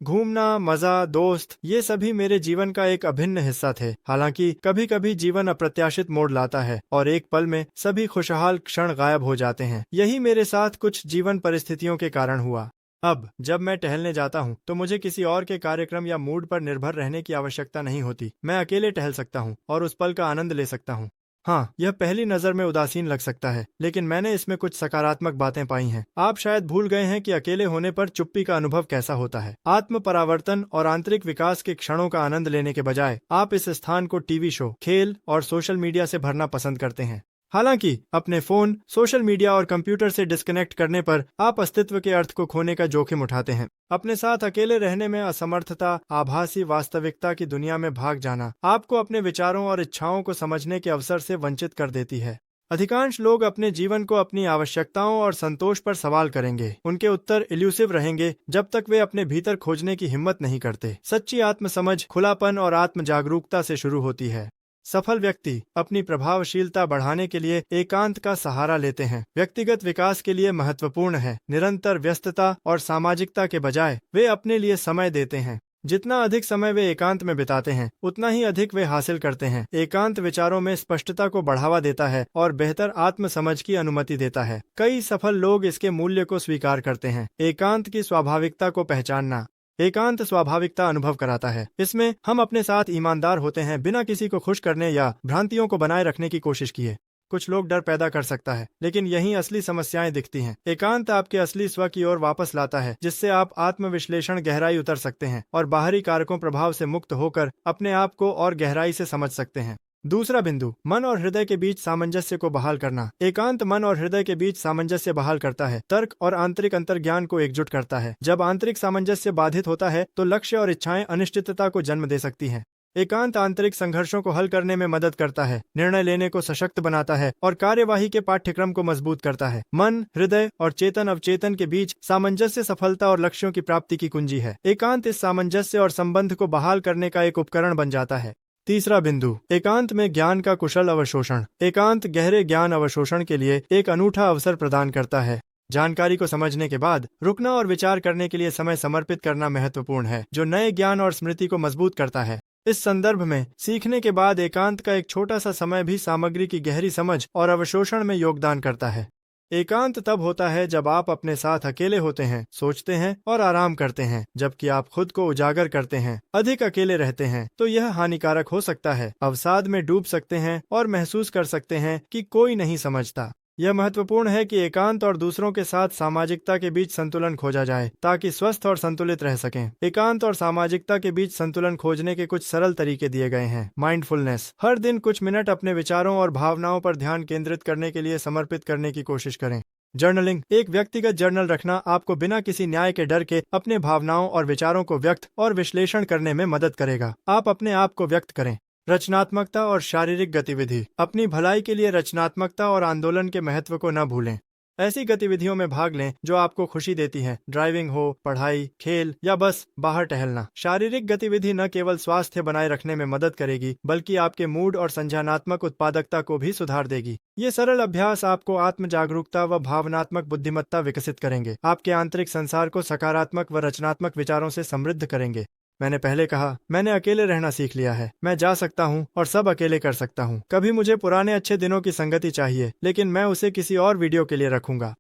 घूमना, मजा, दोस्त, ये सभी मेरे जीवन का एक अभिन्न हिस्सा थे। हालांकि कभी कभी जीवन अप्रत्याशित मोड़ लाता है और एक पल में सभी खुशहाल क्षण गायब हो जाते हैं। यही मेरे साथ कुछ जीवन परिस्थितियों के कारण हुआ। अब जब मैं टहलने जाता हूँ तो मुझे किसी और के कार्यक्रम या मूड पर निर्भर रहने की आवश्यकता नहीं होती। मैं अकेले टहल सकता हूँ और उस पल का आनंद ले सकता हूँ। हाँ, यह पहली नज़र में उदासीन लग सकता है, लेकिन मैंने इसमें कुछ सकारात्मक बातें पाई हैं। आप शायद भूल गए हैं कि अकेले होने पर चुप्पी का अनुभव कैसा होता है। आत्म परावर्तन और आंतरिक विकास के क्षणों का आनंद लेने के बजाय आप इस स्थान को टीवी शो, खेल और सोशल मीडिया से भरना पसंद करते हैं। हालांकि अपने फोन, सोशल मीडिया और कंप्यूटर से डिस्कनेक्ट करने पर आप अस्तित्व के अर्थ को खोने का जोखिम उठाते हैं। अपने साथ अकेले रहने में असमर्थता, आभासी वास्तविकता की दुनिया में भाग जाना आपको अपने विचारों और इच्छाओं को समझने के अवसर से वंचित कर देती है। अधिकांश लोग अपने जीवन को अपनी आवश्यकताओं और संतोष पर सवाल करेंगे। उनके उत्तर इल्यूसिव रहेंगे जब तक वे अपने भीतर खोजने की हिम्मत नहीं करते। सच्ची आत्मसमझ खुलापन और आत्म जागरूकता से शुरू होती है। सफल व्यक्ति अपनी प्रभावशीलता बढ़ाने के लिए एकांत का सहारा लेते हैं। व्यक्तिगत विकास के लिए महत्वपूर्ण है निरंतर व्यस्तता और सामाजिकता के बजाय वे अपने लिए समय देते हैं। जितना अधिक समय वे एकांत में बिताते हैं, उतना ही अधिक वे हासिल करते हैं। एकांत विचारों में स्पष्टता को बढ़ावा देता है और बेहतर आत्म समझ की अनुमति देता है। कई सफल लोग इसके मूल्य को स्वीकार करते हैं। एकांत की स्वाभाविकता को पहचानना। एकांत स्वाभाविकता अनुभव कराता है। इसमें हम अपने साथ ईमानदार होते हैं, बिना किसी को खुश करने या भ्रांतियों को बनाए रखने की कोशिश किए। कुछ लोग डर पैदा कर सकता है, लेकिन यहीं असली समस्याएं दिखती हैं। एकांत आपके असली स्व की ओर वापस लाता है, जिससे आप आत्मविश्लेषण गहराई उतर सकते हैं और बाहरी कारकों प्रभाव से मुक्त होकर अपने आप को और गहराई से समझ सकते हैं। दूसरा बिंदु, मन और हृदय के बीच सामंजस्य को बहाल करना। एकांत मन और हृदय के बीच सामंजस्य बहाल करता है, तर्क और आंतरिक अंतर्ज्ञान को एकजुट करता है। जब आंतरिक सामंजस्य बाधित होता है तो लक्ष्य और इच्छाएं अनिश्चितता को जन्म दे सकती हैं। एकांत आंतरिक संघर्षों को हल करने में मदद करता है, निर्णय लेने को सशक्त बनाता है और कार्यवाही के पाठ्यक्रम को मजबूत करता है। मन, हृदय और चेतन अवचेतन के बीच सामंजस्य सफलता और लक्ष्यों की प्राप्ति की कुंजी है। एकांत इस सामंजस्य और संबंध को बहाल करने का एक उपकरण बन जाता है। तीसरा बिंदु, एकांत में ज्ञान का कुशल अवशोषण। एकांत गहरे ज्ञान अवशोषण के लिए एक अनूठा अवसर प्रदान करता है। जानकारी को समझने के बाद रुकना और विचार करने के लिए समय समर्पित करना महत्वपूर्ण है, जो नए ज्ञान और स्मृति को मजबूत करता है। इस संदर्भ में सीखने के बाद एकांत का एक छोटा सा समय भी सामग्री की गहरी समझ और अवशोषण में योगदान करता है। एकांत तब होता है जब आप अपने साथ अकेले होते हैं, सोचते हैं और आराम करते हैं, जबकि आप खुद को उजागर करते हैं। अधिक अकेले रहते हैं तो यह हानिकारक हो सकता है। अवसाद में डूब सकते हैं और महसूस कर सकते हैं कि कोई नहीं समझता। यह महत्वपूर्ण है कि एकांत और दूसरों के साथ सामाजिकता के बीच संतुलन खोजा जाए, ताकि स्वस्थ और संतुलित रह सकें। एकांत और सामाजिकता के बीच संतुलन खोजने के कुछ सरल तरीके दिए गए हैं। माइंडफुलनेस, हर दिन कुछ मिनट अपने विचारों और भावनाओं पर ध्यान केंद्रित करने के लिए समर्पित करने की कोशिश करें। जर्नलिंग, एक व्यक्तिगत जर्नल रखना आपको बिना किसी न्याय के डर के अपने भावनाओं और विचारों को व्यक्त और विश्लेषण करने में मदद करेगा। आप अपने आप को व्यक्त करें। रचनात्मकता और शारीरिक गतिविधि, अपनी भलाई के लिए रचनात्मकता और आंदोलन के महत्व को न भूलें। ऐसी गतिविधियों में भाग लें जो आपको खुशी देती हैं, ड्राइविंग हो, पढ़ाई, खेल या बस बाहर टहलना। शारीरिक गतिविधि न केवल स्वास्थ्य बनाए रखने में मदद करेगी, बल्कि आपके मूड और संज्ञानात्मक उत्पादकता को भी सुधार देगी। ये सरल अभ्यास आपको आत्म जागरूकता व भावनात्मक बुद्धिमत्ता विकसित करेंगे, आपके आंतरिक संसार को सकारात्मक व रचनात्मक विचारों से समृद्ध करेंगे। मैंने पहले कहा, मैंने अकेले रहना सीख लिया है। मैं जा सकता हूँ और सब अकेले कर सकता हूँ। कभी मुझे पुराने अच्छे दिनों की संगति चाहिए, लेकिन मैं उसे किसी और वीडियो के लिए रखूंगा।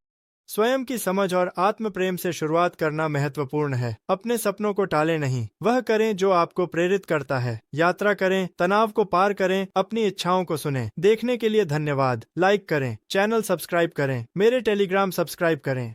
स्वयं की समझ और आत्म प्रेम से शुरुआत करना महत्वपूर्ण है। अपने सपनों को टालें नहीं, वह करें जो आपको प्रेरित करता है। यात्रा करें, तनाव को पार करें, अपनी इच्छाओं को सुनें। देखने के लिए धन्यवाद। लाइक करें, चैनल सब्सक्राइब करें, मेरे टेलीग्राम सब्सक्राइब करें।